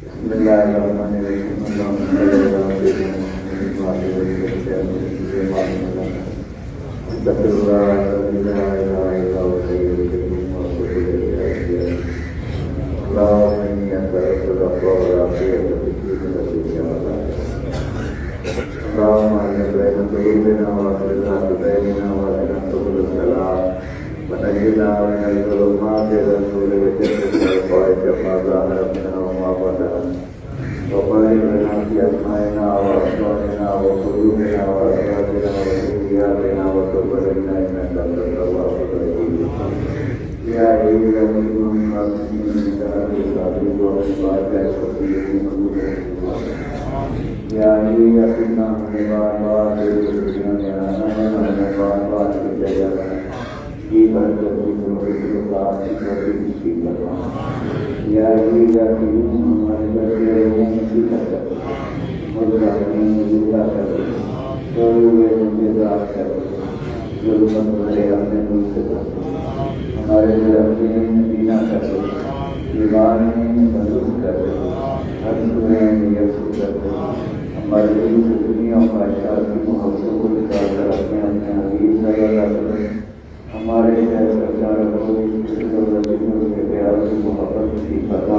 بسم اللہ الرحمن الرحیم اللہم صلی اللہ علیہ وسلم وعلی استغفر اللہ الذی لا الہ الا هو الحی القیوم واتوب الیہ اللہم انی اسألک العفو والعافیۃ فی الدین والدنیا اللہم اجعل بین قلوبنا واصلح ذات بیننا واهدنا سبل السلام ونجنا من الظلمات إلى النور وجنبنا الفواحش ما ظهر منها وما بطن وبارك لنا في أسمائنا وأبصارنا وقلوبنا وأزواجنا وذرياتنا وتب علينا إنك أنت التواب الرحيم يا أيها المؤمنون آمنوا بالله وبالملائكة يا أيها الناس ہمارے شہر سرکار کو کے پیار کی محبت کی پتا